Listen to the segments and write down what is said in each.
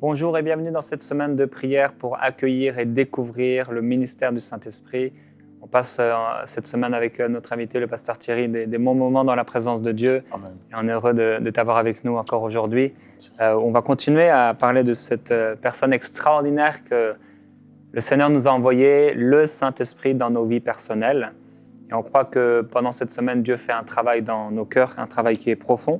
Bonjour et bienvenue dans cette semaine de prière pour accueillir et découvrir le ministère du Saint-Esprit. On passe cette semaine avec notre invité, le pasteur Thierry, des bons moments dans la présence de Dieu. Amen. Et on est heureux de t'avoir avec nous encore aujourd'hui. On va continuer à parler de cette personne extraordinaire que le Seigneur nous a envoyé, le Saint-Esprit, dans nos vies personnelles. Et on croit que pendant cette semaine, Dieu fait un travail dans nos cœurs, un travail qui est profond.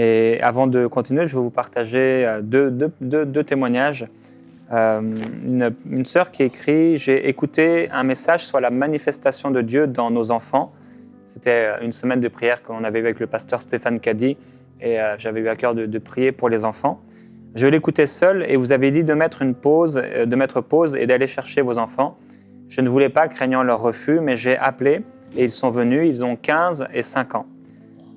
Et avant de continuer, je vais vous partager deux témoignages. Une sœur qui écrit « J'ai écouté un message sur la manifestation de Dieu dans nos enfants ». C'était une semaine de prière qu'on avait avec le pasteur Stéphane Caddy et j'avais eu à cœur de prier pour les enfants. Je l'écoutais seul et vous avez dit de mettre pause et d'aller chercher vos enfants. Je ne voulais pas, craignant leur refus, mais j'ai appelé et ils sont venus. Ils ont 15 et 5 ans.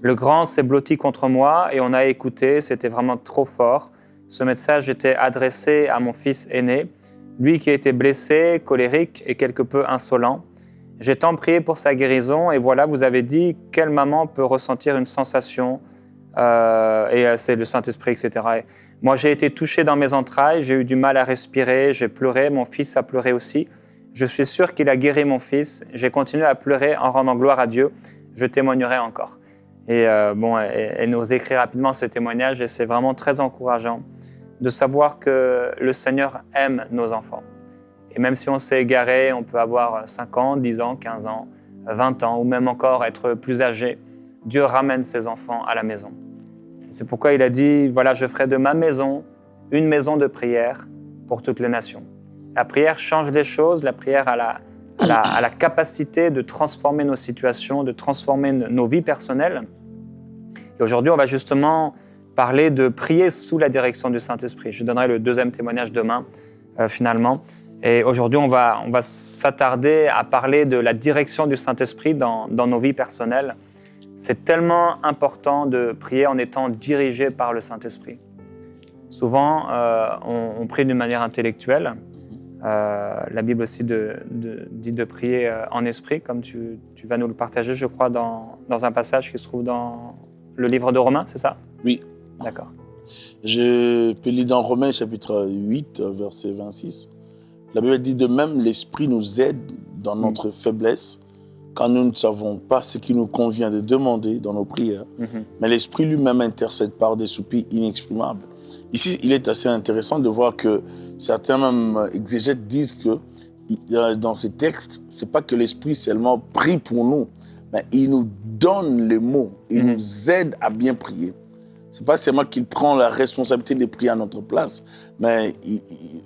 Le grand s'est blotti contre moi et on a écouté, c'était vraiment trop fort. Ce message était adressé à mon fils aîné, lui qui était blessé, colérique et quelque peu insolent. J'ai tant prié pour sa guérison et voilà, vous avez dit quelle maman peut ressentir une sensation et c'est le Saint-Esprit, etc. Et moi, j'ai été touché dans mes entrailles, j'ai eu du mal à respirer, j'ai pleuré, mon fils a pleuré aussi. Je suis sûr qu'il a guéri mon fils. J'ai continué à pleurer en rendant gloire à Dieu. Je témoignerai encore. Et elle nous écrit rapidement ce témoignage et c'est vraiment très encourageant de savoir que le Seigneur aime nos enfants. Et même si on s'est égaré, on peut avoir 5 ans, 10 ans, 15 ans, 20 ans ou même encore être plus âgé, Dieu ramène ses enfants à la maison. C'est pourquoi il a dit, voilà, je ferai de ma maison une maison de prière pour toutes les nations. La prière change les choses, la prière a la capacité de transformer nos situations, de transformer nos vies personnelles. Et aujourd'hui, on va justement parler de prier sous la direction du Saint-Esprit. Je donnerai le deuxième témoignage demain, finalement. Et aujourd'hui, on va s'attarder à parler de la direction du Saint-Esprit dans nos vies personnelles. C'est tellement important de prier en étant dirigé par le Saint-Esprit. Souvent, on prie d'une manière intellectuelle. La Bible aussi dit de prier en esprit, comme tu vas nous le partager, je crois, dans un passage qui se trouve dans le livre de Romains, c'est ça? Oui. D'accord. Je peux lire dans Romains chapitre 8, verset 26. La Bible dit de même, l'Esprit nous aide dans notre faiblesse, quand nous ne savons pas ce qui nous convient de demander dans nos prières. Mais l'Esprit lui-même intercède par des soupirs inexprimables. Ici, il est assez intéressant de voir que certains même exégètes disent que dans ces textes, ce n'est pas que l'Esprit seulement prie pour nous, mais il nous donne les mots, il nous aide à bien prier. Ce n'est pas seulement qu'il prend la responsabilité de prier à notre place, mais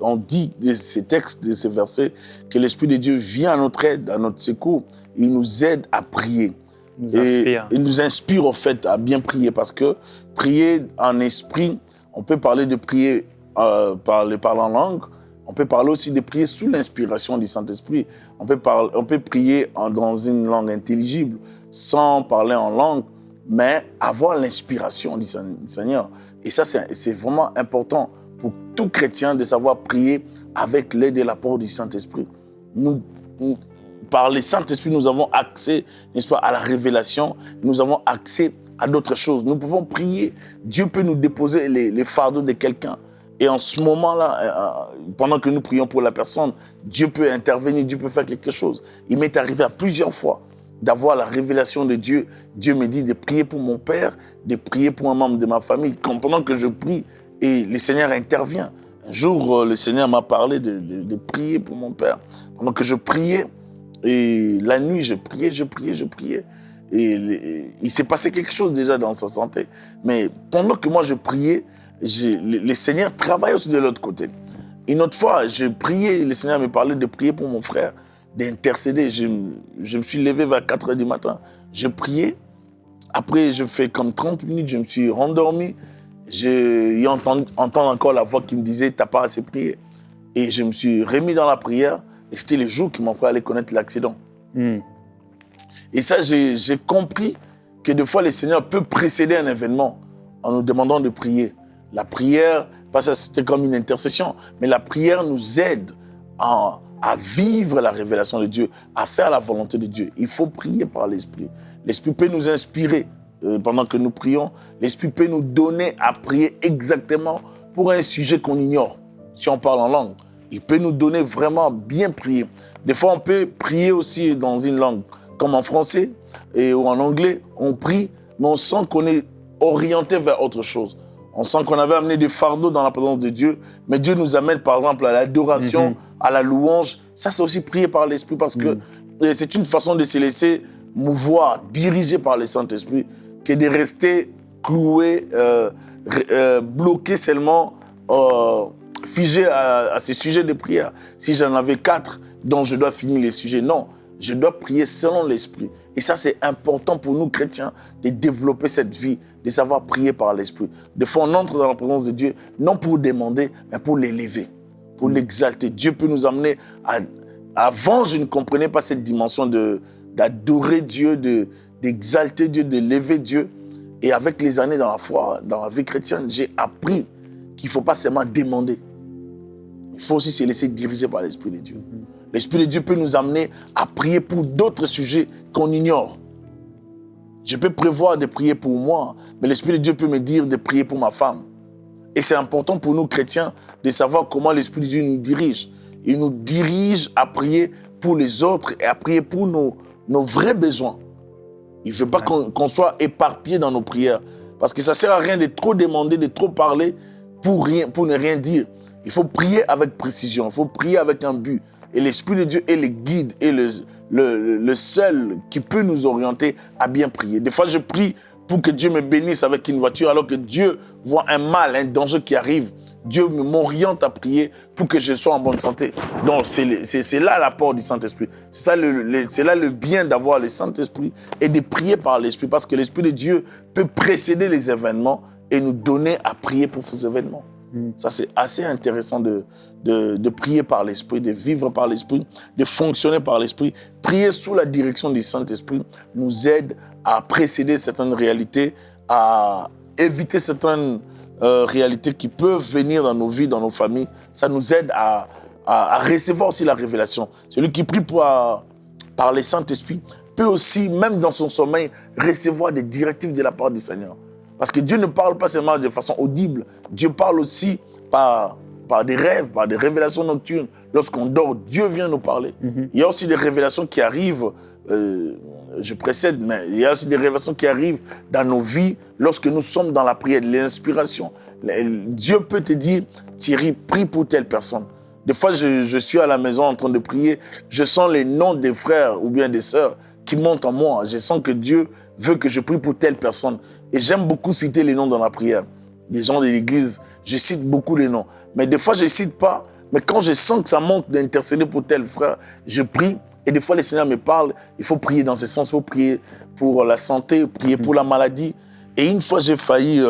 on dit de ces textes, de ces versets, que l'Esprit de Dieu vient à notre aide, à notre secours. Il nous aide à prier. Il nous inspire, au fait, à bien prier, parce que prier en esprit, on peut parler de prier parler en langue, on peut parler aussi de prier sous l'inspiration du Saint-Esprit. On peut prier dans une langue intelligible, sans parler en langue, mais avoir l'inspiration du Seigneur. Et ça, c'est vraiment important pour tout chrétien de savoir prier avec l'aide et l'apport du Saint-Esprit. Par le Saint-Esprit, nous avons accès, n'est-ce pas, à la révélation, nous avons accès à d'autres choses. Nous pouvons prier, Dieu peut nous déposer les fardeaux de quelqu'un. Et en ce moment-là, pendant que nous prions pour la personne, Dieu peut intervenir, Dieu peut faire quelque chose. Il m'est arrivé à plusieurs fois d'avoir la révélation de Dieu. Dieu me dit de prier pour mon père, de prier pour un membre de ma famille. Pendant que je prie, et le Seigneur intervient. Un jour, le Seigneur m'a parlé de prier pour mon père. Pendant que je priais, et la nuit, je priais. Et il s'est passé quelque chose déjà dans sa santé. Mais pendant que moi je priais, le Seigneur travaille aussi de l'autre côté. Une autre fois, je priais, le Seigneur me parlait de prier pour mon frère, d'intercéder. Je me suis levé vers 4 h du matin. Je priais. Après, je fais comme 30 minutes, je me suis rendormi. J'ai entendu encore la voix qui me disait « t'as pas assez prié ». Et je me suis remis dans la prière. Et c'était le jour qui m'ont fait aller connaître l'accident. Et ça, j'ai compris que des fois, le Seigneur peut précéder un événement en nous demandant de prier. La prière, parce que c'était comme une intercession, mais la prière nous aide à vivre la révélation de Dieu, à faire la volonté de Dieu. Il faut prier par l'Esprit. L'Esprit peut nous inspirer pendant que nous prions. L'Esprit peut nous donner à prier exactement pour un sujet qu'on ignore, si on parle en langue. Il peut nous donner vraiment bien prier. Des fois, on peut prier aussi dans une langue, comme en français ou en anglais. On prie, mais on sent qu'on est orienté vers autre chose. On sent qu'on avait amené des fardeaux dans la présence de Dieu, mais Dieu nous amène par exemple à l'adoration, à la louange. Ça, c'est aussi prier par l'Esprit parce que c'est une façon de se laisser mouvoir, dirigé par le Saint-Esprit, que de rester cloué, bloqué seulement, figé à ces sujets de prière. Si j'en avais 4 dont je dois finir les sujets, non, je dois prier selon l'Esprit. Et ça, c'est important pour nous, chrétiens, de développer cette vie, de savoir prier par l'Esprit. Des fois, on entre dans la présence de Dieu, non pour demander, mais pour l'élever, pour l'exalter. Dieu peut nous amener à... Avant, je ne comprenais pas cette dimension d'adorer Dieu, d'exalter Dieu, d'élever Dieu. Et avec les années dans la foi, dans la vie chrétienne, j'ai appris qu'il ne faut pas seulement demander. Il faut aussi se laisser diriger par l'Esprit de Dieu. L'Esprit de Dieu peut nous amener à prier pour d'autres sujets qu'on ignore. Je peux prévoir de prier pour moi, mais l'Esprit de Dieu peut me dire de prier pour ma femme. Et c'est important pour nous, chrétiens, de savoir comment l'Esprit de Dieu nous dirige. Il nous dirige à prier pour les autres et à prier pour nos vrais besoins. Il ne veut pas qu'on soit éparpillé dans nos prières. Parce que ça ne sert à rien de trop demander, de trop parler pour ne rien dire. Il faut prier avec précision, il faut prier avec un but. Et l'Esprit de Dieu est le guide et le seul qui peut nous orienter à bien prier. Des fois, je prie pour que Dieu me bénisse avec une voiture, alors que Dieu voit un mal, un danger qui arrive. Dieu m'oriente à prier pour que je sois en bonne santé. Donc, c'est là l'apport du Saint-Esprit. C'est là le bien d'avoir le Saint-Esprit et de prier par l'Esprit, parce que l'Esprit de Dieu peut précéder les événements et nous donner à prier pour ces événements. Ça, c'est assez intéressant de prier par l'Esprit, de vivre par l'Esprit, de fonctionner par l'Esprit. Prier sous la direction du Saint-Esprit nous aide à précéder certaines réalités, à éviter certaines réalités qui peuvent venir dans nos vies, dans nos familles. Ça nous aide à recevoir aussi la révélation. Celui qui prie par le Saint-Esprit peut aussi, même dans son sommeil, recevoir des directives de la part du Seigneur. Parce que Dieu ne parle pas seulement de façon audible, Dieu parle aussi par des rêves, par des révélations nocturnes. Lorsqu'on dort, Dieu vient nous parler. Il y a aussi des révélations qui arrivent, je précède, mais il y a aussi des révélations qui arrivent dans nos vies lorsque nous sommes dans la prière, l'inspiration. Dieu peut te dire, Thierry, prie pour telle personne. Des fois, je suis à la maison en train de prier, je sens les noms des frères ou bien des sœurs qui montent en moi. Je sens que Dieu veut que je prie pour telle personne. Et j'aime beaucoup citer les noms dans la prière. Les gens de l'église, je cite beaucoup les noms. Mais des fois, je ne cite pas. Mais quand je sens que ça monte d'intercéder pour tel frère, je prie. Et des fois, le Seigneur me parle. Il faut prier dans ce sens. Il faut prier pour la santé, prier pour la maladie. Et une fois, j'ai failli...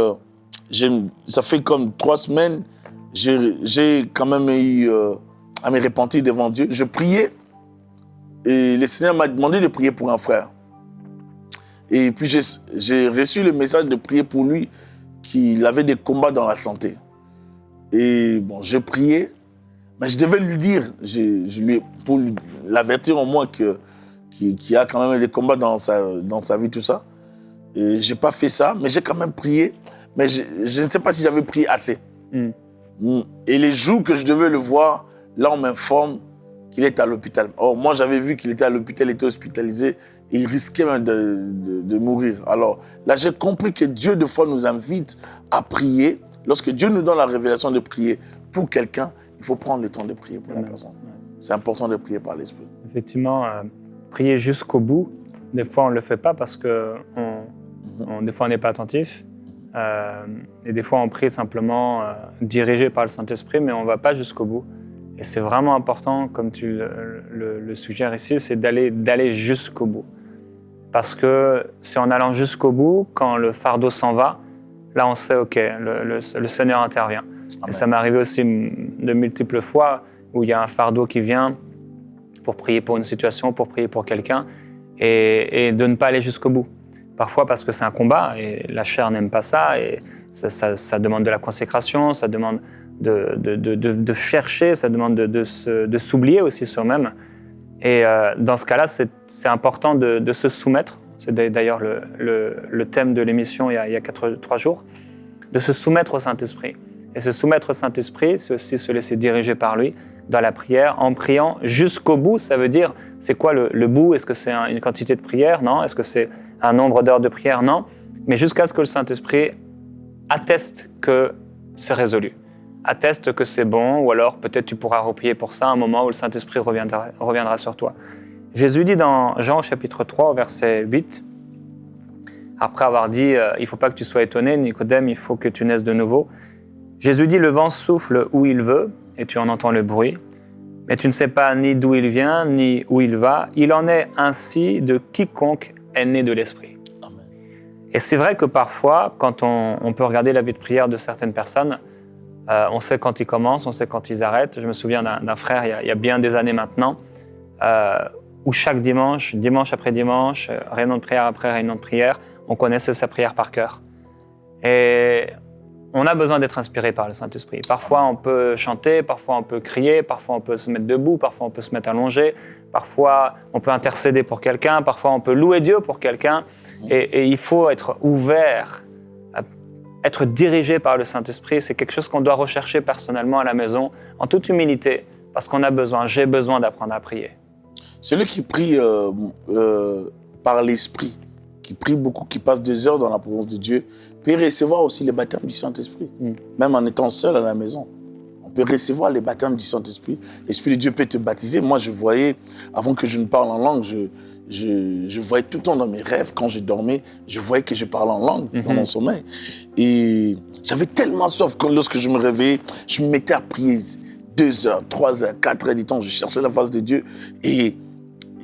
ça fait comme 3 semaines, j'ai quand même eu à me repentir devant Dieu. Je priais. Et le Seigneur m'a demandé de prier pour un frère. Et puis, j'ai reçu le message de prier pour lui, qu'il avait des combats dans la santé. Et bon, je priais, mais je devais lui dire, pour l'avertir au moins qu'il y a quand même des combats dans sa vie, tout ça. Et je n'ai pas fait ça, mais j'ai quand même prié. Mais je ne sais pas si j'avais prié assez. Et les jours que je devais le voir, là, on m'informe qu'il est à l'hôpital. Or, moi, j'avais vu qu'il était à l'hôpital, il était hospitalisé. Et il risquait même de mourir. Alors là, j'ai compris que Dieu, des fois, nous invite à prier. Lorsque Dieu nous donne la révélation de prier pour quelqu'un, il faut prendre le temps de prier pour la personne. C'est important de prier par l'Esprit. Effectivement, prier jusqu'au bout, des fois, on ne le fait pas parce que des fois, on n'est pas attentif. Et des fois, on prie simplement dirigé par le Saint-Esprit, mais on ne va pas jusqu'au bout. Et c'est vraiment important, comme tu le suggères ici, c'est d'aller jusqu'au bout. Parce que c'est en allant jusqu'au bout, quand le fardeau s'en va, là on sait, ok, le Seigneur intervient. Amen. Et ça m'est arrivé aussi de multiples fois où il y a un fardeau qui vient pour prier pour une situation, pour prier pour quelqu'un, et de ne pas aller jusqu'au bout. Parfois parce que c'est un combat, et la chair n'aime pas ça, et ça demande de la consécration, ça demande de chercher, ça demande de s'oublier aussi soi-même. Et dans ce cas-là, c'est important de se soumettre. C'est d'ailleurs le thème de l'émission il y a 3 jours, de se soumettre au Saint-Esprit. Et se soumettre au Saint-Esprit, c'est aussi se laisser diriger par lui dans la prière, en priant jusqu'au bout. Ça veut dire, c'est quoi le bout? Est-ce que c'est une quantité de prière? Non. Est-ce que c'est un nombre d'heures de prière? Non. Mais jusqu'à ce que le Saint-Esprit atteste que c'est résolu, atteste que c'est bon, ou alors peut-être tu pourras reprier pour ça à un moment où le Saint-Esprit reviendra sur toi. Jésus dit dans Jean chapitre 3, verset 8, après avoir dit « Il ne faut pas que tu sois étonné, Nicodème, il faut que tu naisses de nouveau », Jésus dit « Le vent souffle où il veut, et tu en entends le bruit, mais tu ne sais pas ni d'où il vient, ni où il va. Il en est ainsi de quiconque est né de l'Esprit. » Et c'est vrai que parfois, quand on peut regarder la vie de prière de certaines personnes, on sait quand ils commencent, on sait quand ils arrêtent. Je me souviens d'un frère, il y a bien des années maintenant, où chaque dimanche, dimanche après dimanche, réunion de prière après réunion de prière, on connaissait sa prière par cœur. Et on a besoin d'être inspiré par le Saint-Esprit. Parfois, on peut chanter, parfois on peut crier, parfois on peut se mettre debout, parfois on peut se mettre allongé, parfois on peut intercéder pour quelqu'un, parfois on peut louer Dieu pour quelqu'un. Et il faut être ouvert, être dirigé par le Saint-Esprit. C'est quelque chose qu'on doit rechercher personnellement à la maison, en toute humilité, parce qu'on a besoin, j'ai besoin d'apprendre à prier. Celui qui prie par l'Esprit, qui prie beaucoup, qui passe des heures dans la présence de Dieu, peut recevoir aussi les baptêmes du Saint-Esprit, même en étant seul à la maison. On peut recevoir les baptêmes du Saint-Esprit. L'Esprit de Dieu peut te baptiser. Moi, je voyais, avant que je ne parle en langue, je voyais tout le temps dans mes rêves, quand je dormais, je voyais que je parlais en langue dans mon sommeil. Et j'avais tellement soif que lorsque je me réveillais, je me mettais à prier 2 heures, 3 heures, 4 heures du temps. Je cherchais la face de Dieu et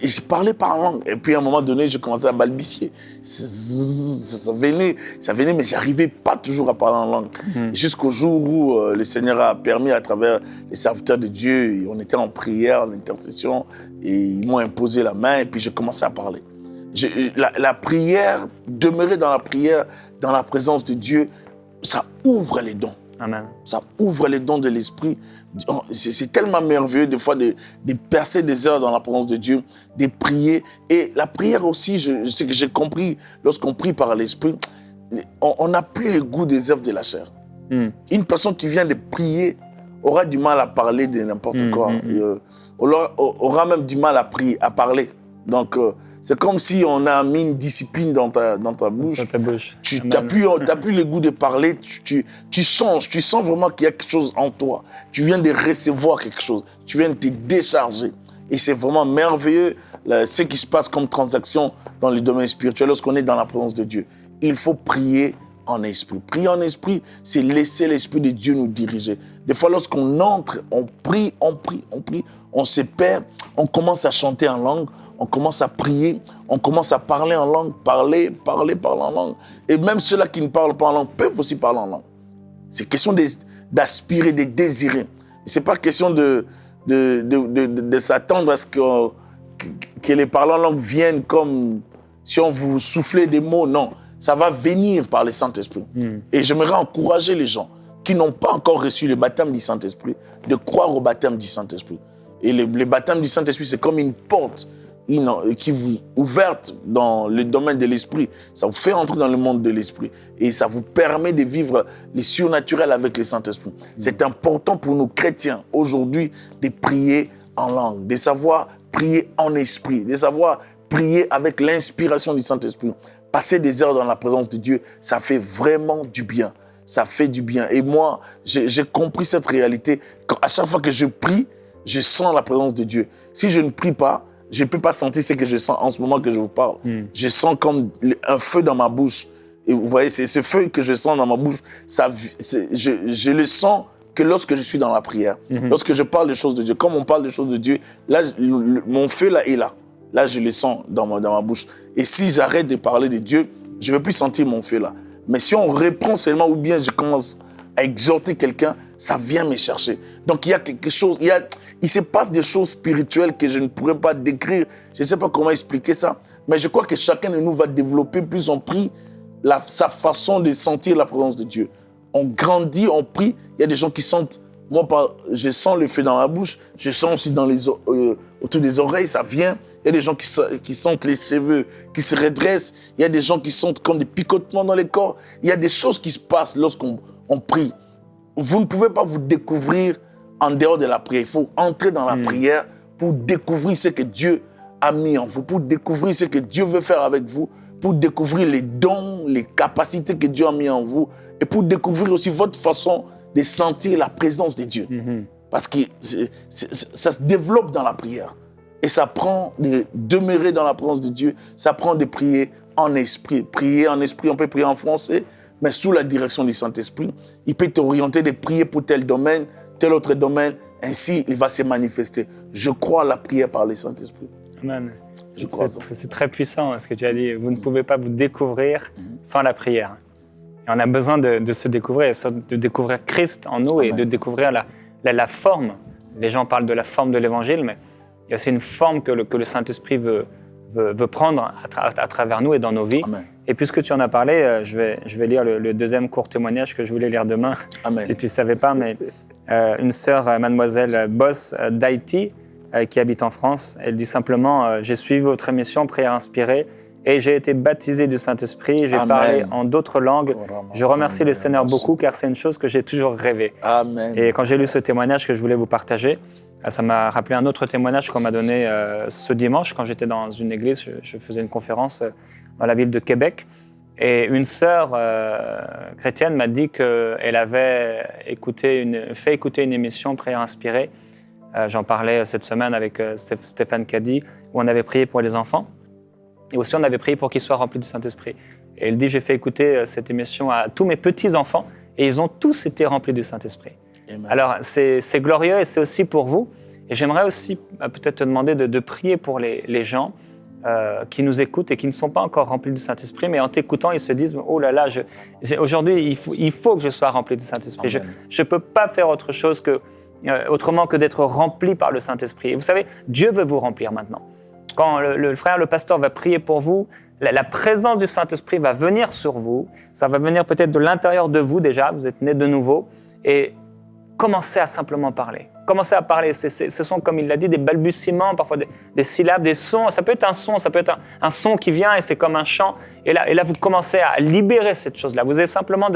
je parlais par langue. Et puis à un moment donné, je commençais à balbutier. Ça venait, mais je n'arrivais pas toujours à parler en langue. Jusqu'au jour où le Seigneur a permis, à travers les serviteurs de Dieu, et on était en prière, en intercession, et ils m'ont imposé la main, et puis j'ai commencé à parler. La prière, demeurer dans la prière, dans la présence de Dieu, ça ouvre les dons. Amen. Ça ouvre les dons de l'Esprit. C'est tellement merveilleux des fois de passer des heures dans la présence de Dieu, de prier. Et la prière aussi, ce que j'ai compris, lorsqu'on prie par l'Esprit, on n'a plus le goût des œuvres de la chair. Une personne qui vient de prier aura du mal à parler de n'importe quoi. Aura même du mal à parler. Donc, c'est comme si on a mis une discipline dans ta bouche. Tu n'as plus le goût de parler, tu sens vraiment qu'il y a quelque chose en toi. Tu viens de recevoir quelque chose, tu viens de te décharger. Et c'est vraiment merveilleux ce qui se passe comme transaction dans le domaine spirituel lorsqu'on est dans la présence de Dieu. Il faut prier en esprit. Prier en esprit, c'est laisser l'Esprit de Dieu nous diriger. Des fois, lorsqu'on entre, on prie, on se perd, on commence à chanter en langue, on commence à prier, on commence à parler en langue, parler en langue. Et même ceux-là qui ne parlent pas en langue peuvent aussi parler en langue. C'est question d'aspirer, de désirer. Ce n'est pas question de s'attendre à ce que les parlants en langue viennent comme si on vous soufflait des mots. Non, ça va venir par le Saint-Esprit. Et j'aimerais encourager les gens qui n'ont pas encore reçu le baptême du Saint-Esprit de croire au baptême du Saint-Esprit. Et le baptême du Saint-Esprit, c'est comme une porte qui vous ouverte dans le domaine de l'esprit. Ça vous fait entrer dans le monde de l'esprit et ça vous permet de vivre les surnaturels avec le Saint-Esprit. C'est important pour nous chrétiens aujourd'hui de prier en langue, de savoir prier en esprit, de savoir prier avec l'inspiration du Saint-Esprit. Passer des heures dans la présence de Dieu, ça fait vraiment du bien. Ça fait du bien. Et moi, j'ai compris cette réalité. À chaque fois que je prie, je sens la présence de Dieu. Si je ne prie pas, je ne peux pas sentir ce que je sens en ce moment que je vous parle. Je sens comme un feu dans ma bouche. Et vous voyez, c'est ce feu que je sens dans ma bouche. Je le sens que lorsque je suis dans la prière. Lorsque je parle des choses de Dieu. Comme on parle des choses de Dieu, là, mon feu là est là. Là, je le sens dans ma bouche. Et si j'arrête de parler de Dieu, je ne vais plus sentir mon feu là. Mais si on reprend seulement ou bien je commence à exhorter quelqu'un, ça vient me chercher. Donc, il y a quelque chose, il se passe des choses spirituelles que je ne pourrais pas décrire. Je ne sais pas comment expliquer ça. Mais je crois que chacun de nous va développer, plus on prie, sa façon de sentir la présence de Dieu. On grandit, on prie. Il y a des gens qui sentent, moi, je sens le feu dans la bouche, je sens aussi autour des oreilles, ça vient. Il y a des gens qui sentent les cheveux qui se redressent. Il y a des gens qui sentent comme des picotements dans les corps. Il y a des choses qui se passent lorsqu'on prie. vous ne pouvez pas vous découvrir en dehors de la prière. Il faut entrer dans la prière pour découvrir ce que Dieu a mis en vous, pour découvrir ce que Dieu veut faire avec vous, pour découvrir les dons, les capacités que Dieu a mis en vous et pour découvrir aussi votre façon de sentir la présence de Dieu. Parce que ça se développe dans la prière. Et ça prend de demeurer dans la présence de Dieu, ça prend de prier en esprit. Prier en esprit, on peut prier en français, mais sous la direction du Saint-Esprit. Il peut t'orienter de prier pour tel domaine, tel autre domaine. Ainsi, il va se manifester. Je crois à la prière par le Saint-Esprit. Amen. C'est très puissant ce que tu as dit. Vous ne pouvez pas vous découvrir sans la prière. Et on a besoin de se découvrir, de découvrir Christ en nous. Amen. Et de découvrir la forme. Les gens parlent de la forme de l'Évangile, mais il y a aussi une forme que le Saint-Esprit veut prendre à travers nous et dans nos vies. Amen. Et puisque tu en as parlé, je vais lire le deuxième court témoignage que je voulais lire demain. Amen. Si tu ne savais pas, mais une sœur, mademoiselle Boss d'Haïti, qui habite en France, elle dit simplement « J'ai suivi votre émission Prière inspirée et j'ai été baptisée du Saint-Esprit, j'ai parlé en d'autres langues. Je remercie le Seigneur beaucoup car c'est une chose que j'ai toujours rêvé. » Et quand j'ai lu ce témoignage que je voulais vous partager, ça m'a rappelé un autre témoignage qu'on m'a donné ce dimanche quand j'étais dans une église. Je faisais une conférence dans la ville de Québec. Et une sœur chrétienne m'a dit qu'elle avait fait écouter une émission Prière inspirée. J'en parlais cette semaine avec Stéphane Caddy, où on avait prié pour les enfants. Et aussi, on avait prié pour qu'ils soient remplis du Saint-Esprit. Et elle dit, j'ai fait écouter cette émission à tous mes petits-enfants, et ils ont tous été remplis du Saint-Esprit. Amen. Alors, c'est glorieux, et c'est aussi pour vous. Et j'aimerais aussi peut-être te demander de prier pour les gens qui nous écoutent et qui ne sont pas encore remplis du Saint-Esprit, mais en t'écoutant, ils se disent « Oh là là, aujourd'hui, il faut que je sois rempli du Saint-Esprit. Je ne peux pas faire autre chose autrement que d'être rempli par le Saint-Esprit. » Et vous savez, Dieu veut vous remplir maintenant. Quand le frère, le pasteur va prier pour vous, la présence du Saint-Esprit va venir sur vous. Ça va venir peut-être de l'intérieur de vous déjà, vous êtes né de nouveau. Et commencez à simplement parler. Commencez à parler. Ce sont, comme il l'a dit, des balbutiements, parfois des syllabes, des sons. Ça peut être un son, ça peut être un son qui vient et c'est comme un chant. Et là, vous commencez à libérer cette chose-là. Vous avez simplement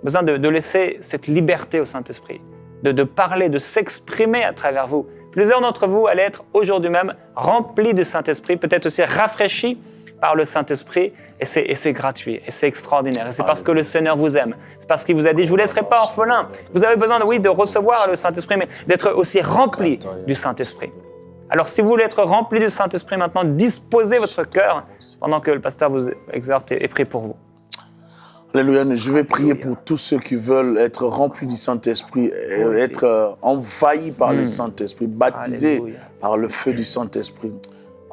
besoin de laisser cette liberté au Saint-Esprit, de parler, de s'exprimer à travers vous. Plusieurs d'entre vous allaient être aujourd'hui même remplis du Saint-Esprit, peut-être aussi rafraîchis par le Saint-Esprit, et c'est gratuit, et c'est extraordinaire. Et c'est parce que le Seigneur vous aime. C'est parce qu'il vous a dit, je ne vous laisserai pas orphelin. Vous avez besoin, de recevoir le Saint-Esprit, mais d'être aussi rempli du Saint-Esprit. Alors, si vous voulez être rempli du Saint-Esprit maintenant, disposez votre cœur pendant que le pasteur vous exhorte et prie pour vous. Alléluia. Je vais prier pour tous ceux qui veulent être remplis du Saint-Esprit, être envahis par le Saint-Esprit, baptisés par le feu du Saint-Esprit.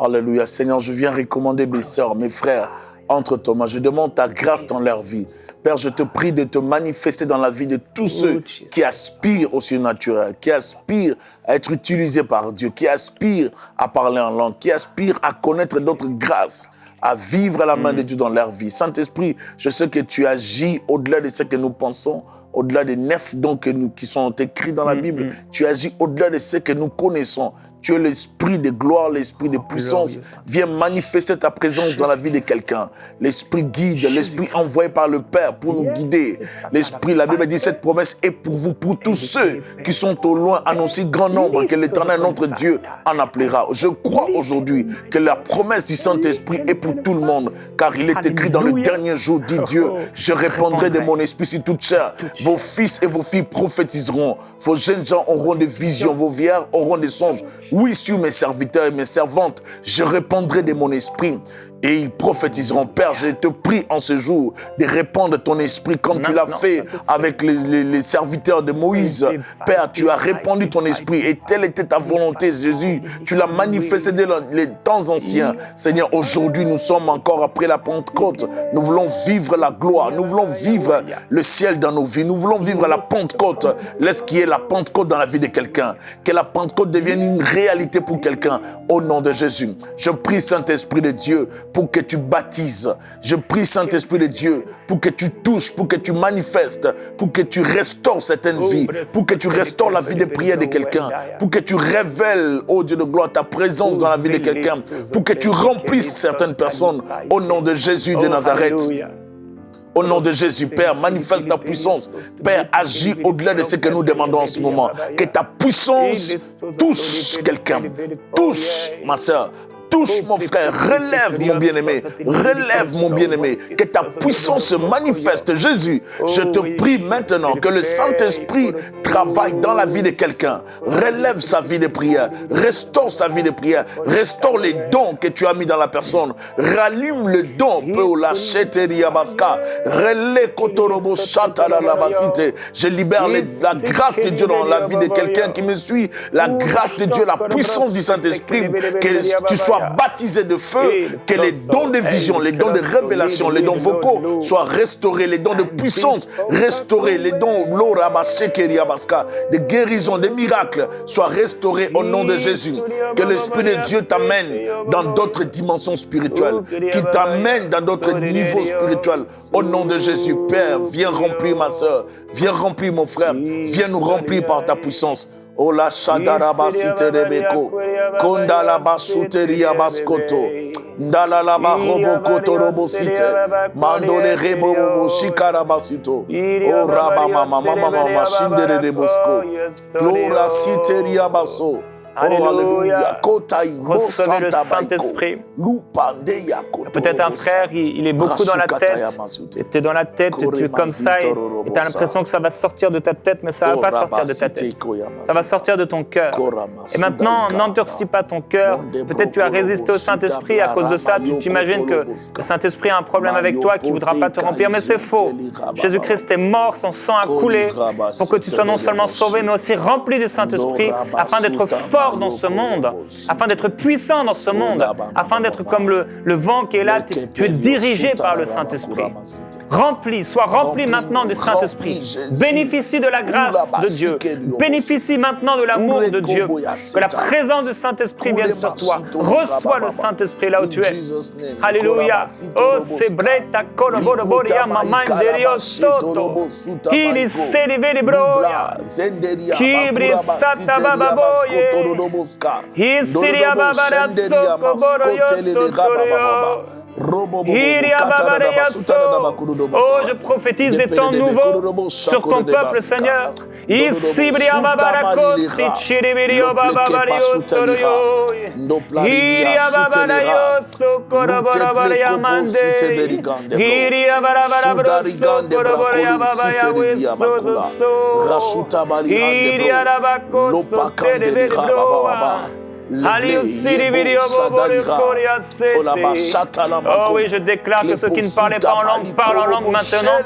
Alléluia. Seigneur, je viens recommander mes sœurs, mes frères, entre tes mains. Je demande ta grâce dans leur vie. Père, je te prie de te manifester dans la vie de tous ceux qui aspirent au surnaturel, qui aspirent à être utilisés par Dieu, qui aspirent à parler en langue, qui aspirent à connaître d'autres grâces, à vivre à la main de Dieu dans leur vie. Saint-Esprit, je sais que tu agis au-delà de ce que nous pensons, au-delà des 9 dons qui sont écrits dans la Bible. Tu agis au-delà de ce que nous connaissons. Tu es l'esprit de gloire, l'esprit de puissance. Viens manifester ta présence dans la vie de quelqu'un. L'esprit guide, l'esprit envoyé par le Père pour nous guider. L'esprit, la Bible dit, cette promesse est pour vous, pour tous ceux qui sont au loin, en aussi grand nombre que l'Éternel, notre Dieu, en appellera. Je crois aujourd'hui que la promesse du Saint-Esprit est pour tout le monde, car il est écrit dans le dernier jour, dit Dieu, je répandrai de mon esprit sur toute chair. Vos fils et vos filles prophétiseront. Vos jeunes gens auront des visions. Vos vieillards auront des songes. Oui, sur mes serviteurs et mes servantes, je répandrai de mon esprit. Et ils prophétiseront. Père, je te prie en ce jour de répandre ton esprit comme tu l'as fait avec les serviteurs de Moïse. Père, tu as répandu ton esprit et telle était ta volonté, Jésus. Tu l'as manifesté dès les temps anciens. Seigneur, aujourd'hui, nous sommes encore après la Pentecôte. Nous voulons vivre la gloire. Nous voulons vivre le ciel dans nos vies. Nous voulons vivre la Pentecôte. Laisse qu'il y ait la Pentecôte dans la vie de quelqu'un. Que la Pentecôte devienne une réalité pour quelqu'un. Au nom de Jésus. Je prie, Saint-Esprit de Dieu, pour que tu baptises. Je prie, Saint-Esprit de Dieu, pour que tu touches, pour que tu manifestes, pour que tu restaures certaines vies, pour que tu restaures la vie de prière de quelqu'un, pour que tu révèles, ô Dieu de gloire, ta présence dans la vie de quelqu'un, pour que tu remplisses certaines personnes au nom de Jésus de Nazareth. Au nom de Jésus, Père, manifeste ta puissance. Père, agis au-delà de ce que nous demandons en ce moment. Que ta puissance touche quelqu'un. Touche ma soeur. Touche mon frère, relève mon bien-aimé, relève mon bien-aimé, que ta puissance se manifeste. Jésus, je te prie maintenant que le Saint-Esprit travaille dans la vie de quelqu'un, relève sa vie de prière, restaure sa vie de prière, restaure les dons que tu as mis dans la personne, rallume le don, je libère la grâce de Dieu dans la vie de quelqu'un qui me suit, la grâce de Dieu, la puissance du Saint-Esprit, que tu sois baptisé de feu, que les dons de vision, les dons de révélation, les dons vocaux soient restaurés, les dons de puissance restaurés, les dons de guérison, de miracles soient restaurés au nom de Jésus. Que l'Esprit de Dieu t'amène dans d'autres dimensions spirituelles, qu'il t'amène dans d'autres niveaux spirituels. Au nom de Jésus, Père, viens remplir ma soeur, viens remplir mon frère, viens nous remplir par ta puissance. Ola shadaraba siterebeko, kondalaba suteria baskoto, ndalalaba robokoto robosite, mandole rebobo shikarabasito, o rabama mama mama shindere rebosco, glora siteria baso. Alléluia. Recevez le Saint-Esprit. Peut-être un frère, il est beaucoup dans la tête. Tu es dans la tête, tu es comme ça et tu as l'impression que ça va sortir de ta tête, mais ça ne va pas sortir de ta tête. Ça va sortir de ton cœur. Et maintenant, n'endurcis pas ton cœur. Peut-être tu as résisté au Saint-Esprit à cause de ça. Tu t'imagines que le Saint-Esprit a un problème avec toi, qu'il ne voudra pas te remplir, mais c'est faux. Jésus-Christ est mort, son sang a coulé pour que tu sois non seulement sauvé, mais aussi rempli du Saint-Esprit afin d'être fort dans ce monde, afin d'être puissant dans ce monde, afin d'être comme le vent qui est là. Tu es dirigé par le Saint-Esprit. Sois rempli maintenant du Saint-Esprit. Bénéficie de la grâce de Dieu. Bénéficie maintenant de l'amour de Dieu. Que la présence du Saint-Esprit vienne sur toi. Reçois le Saint-Esprit là où tu es. Alléluia. Oh, c'est breta koloboroboria mamanderio soto. Kili seriveri broya. Kibri sata bababoye. Hisiria babara soko boroyo sotorio. Oh, je prophétise des temps nouveaux sur ton peuple, Seigneur. Oh oui, je déclare que ceux qui ne parlaient pas en langue parlent en langue maintenant.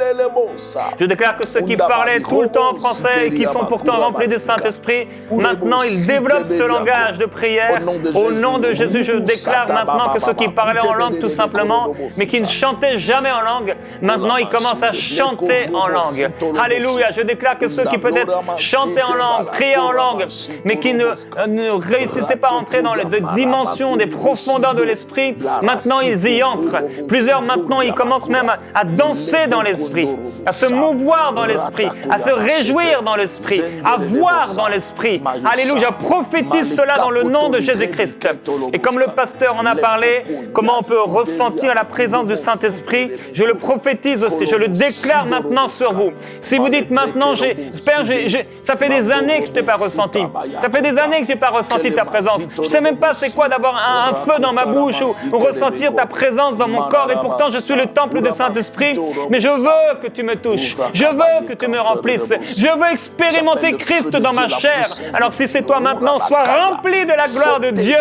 Je déclare que ceux qui parlaient tout le temps en français et qui sont pourtant remplis du Saint-Esprit, maintenant ils développent ce langage de prière. Au nom de Jésus, je déclare maintenant que ceux qui parlaient en langue tout simplement, mais qui ne chantaient jamais en langue, maintenant ils commencent à chanter en langue. Alléluia, je déclare que ceux qui peut-être chantaient en langue, priaient en langue, mais qui ne réussissaient pas entrer dans les dimensions, des profondeurs de l'esprit, maintenant ils y entrent. Plusieurs maintenant, ils commencent même à danser dans l'esprit, à se mouvoir dans l'esprit, à se réjouir dans l'esprit, à voir dans l'esprit. Alléluia, prophétise cela dans le nom de Jésus-Christ. Et comme le pasteur en a parlé, comment on peut ressentir la présence du Saint-Esprit, je le prophétise aussi, je le déclare maintenant sur vous. Si vous dites maintenant, ça fait des années que je ne t'ai pas ressenti, ça fait des années que je n'ai pas ressenti ta présence, je ne sais même pas c'est quoi d'avoir un feu dans ma bouche ou ressentir ta présence dans mon corps et pourtant je suis le temple du Saint-Esprit, mais je veux que tu me touches, je veux que tu me remplisses, je veux expérimenter Christ dans ma chair. Alors si c'est toi maintenant, sois rempli de la gloire de Dieu,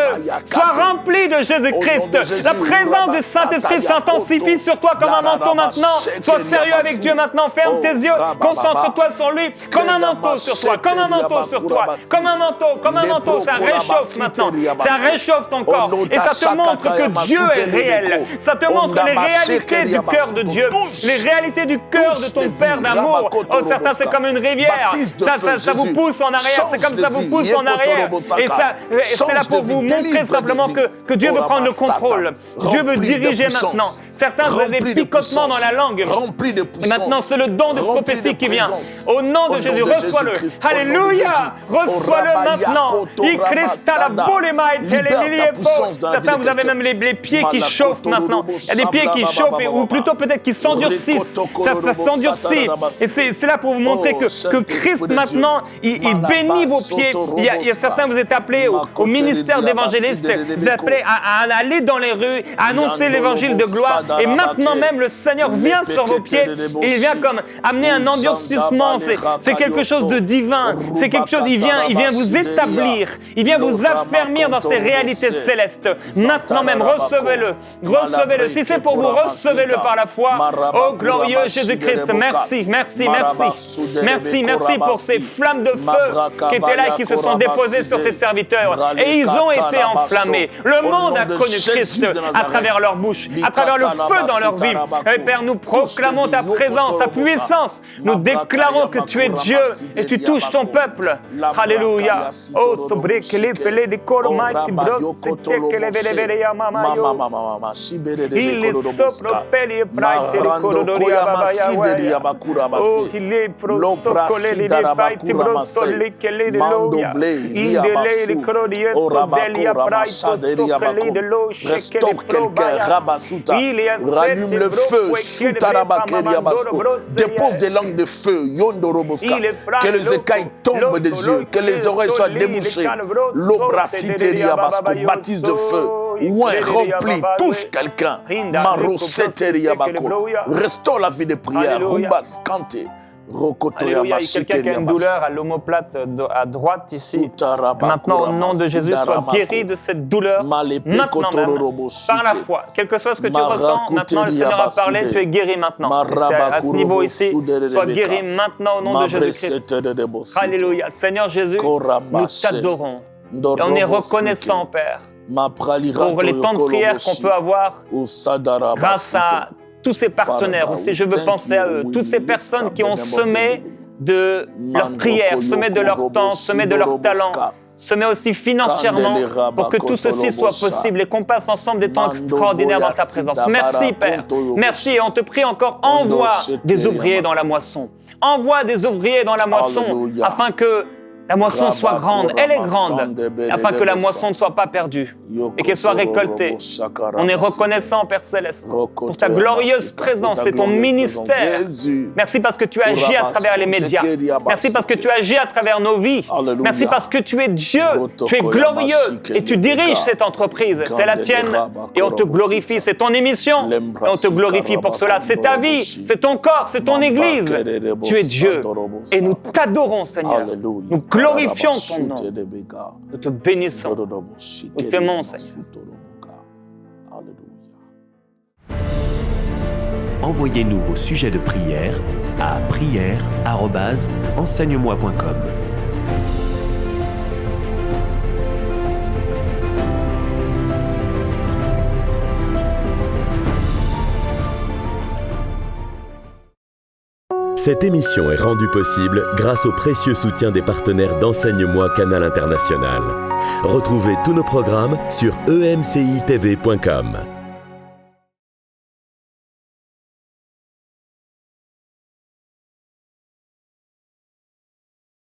sois rempli de Jésus-Christ. La présence du Saint-Esprit s'intensifie sur toi comme un manteau maintenant. Sois sérieux avec Dieu maintenant, ferme tes yeux, concentre-toi sur lui, comme un manteau sur toi, comme un manteau sur toi, comme un manteau, ça réchauffe maintenant, ça réchauffe ton corps et ça te montre que Dieu est réel, ça te montre les réalités du cœur de Dieu, les réalités du cœur de ton Père d'amour. Oh, certains c'est comme une rivière, ça vous pousse en arrière, c'est comme ça vous pousse en arrière et c'est là pour vous montrer simplement que Dieu veut prendre le contrôle, Dieu veut diriger maintenant. Certains ont des picotements dans la langue et maintenant c'est le don de prophétie qui vient. Au nom de Jésus, reçois-le. Alléluia, reçois-le maintenant. Libère ta puissance dans la vie Certains, de vous avez quelqu'un. même les pieds qui chauffent maintenant. Il y a des pieds qui chauffent, ou plutôt peut-être qui s'endurcissent. Ça s'endurcit. Et c'est là pour vous montrer que Christ maintenant, il bénit vos pieds. Il y a certains, vous êtes appelés au ministère d'évangéliste, vous êtes appelés à aller dans les rues, à annoncer l'évangile de gloire. Et maintenant même, le Seigneur vient sur vos pieds et il vient comme amener un endurcissement. C'est quelque chose de divin. C'est quelque chose, il vient vous établir. Il vient vous affermir dans ces réalités célestes. Maintenant même, recevez-le. Recevez-le. Si c'est pour vous, recevez-le par la foi. Oh, glorieux Jésus-Christ, merci, merci, merci. Merci, merci pour ces flammes de feu qui étaient là et qui se sont déposées sur tes serviteurs. Et ils ont été enflammés. Le monde a connu Christ à travers leur bouche, à travers le feu dans leur vie. Et Père, nous proclamons ta présence, ta puissance. Nous déclarons que tu es Dieu et tu touches ton peuple. Alléluia. Oh, sobrekele fele de kormaiti bros tekele vele ya mama yo. Il est sopropeli e fraite de korodoria babaya. Oh, il est frosokole de faiti brosole kele de loya. Indele de korodia sobelia praito sokole de lo shekele probaya. Rallume le feu, dépose des langues de feu, Yondoroboska, que les écailles tombent des yeux, que les oreilles soient débouchées. L'obraciteria basco, baptise de feu, ouin rempli, touche quelqu'un. Maroseteria bako, restaure la vie de prière, Rumbas Kante. Alléluia, il y a quelqu'un qui a une douleur à l'omoplate à droite ici. Maintenant, au nom de Jésus, sois guéri de cette douleur maintenant même, par la foi. Quel que soit ce que tu ressens, maintenant le Seigneur a parlé, tu es guéri maintenant. C'est à ce niveau ici, sois guéri maintenant au nom de Jésus-Christ. Alléluia. Seigneur Jésus, nous t'adorons. Et on est reconnaissant, Père, pour les temps de prière qu'on peut avoir grâce à tous ces partenaires aussi, je veux penser à eux, toutes ces personnes qui ont semé de leur prière, semé de leur temps, semé de leur talent, semé aussi financièrement pour que tout ceci soit possible et qu'on passe ensemble des temps extraordinaires dans ta présence. Merci Père, merci et on te prie encore, envoie des ouvriers dans la moisson. Envoie des ouvriers dans la moisson afin que la moisson soit grande, elle est grande, afin que la moisson ne soit pas perdue et qu'elle soit récoltée. On est reconnaissant, Père Céleste, pour ta glorieuse présence et ton ministère. Merci parce que tu agis à travers les médias. Merci parce que tu agis à travers nos vies. Merci parce que tu es Dieu, tu es glorieux et tu diriges cette entreprise. C'est la tienne et on te glorifie, c'est ton émission et on te glorifie pour cela. C'est ta vie, c'est ton corps, c'est ton église. Tu es Dieu et nous t'adorons, Seigneur. Nous glorifions ton nom. Nous te bénissons. Nous t'aimons, Seigneur. Envoyez-nous vos sujets de prière à prière@enseigne-moi.com. Cette émission est rendue possible grâce au précieux soutien des partenaires d'Enseigne-moi Canal International. Retrouvez tous nos programmes sur emcitv.com.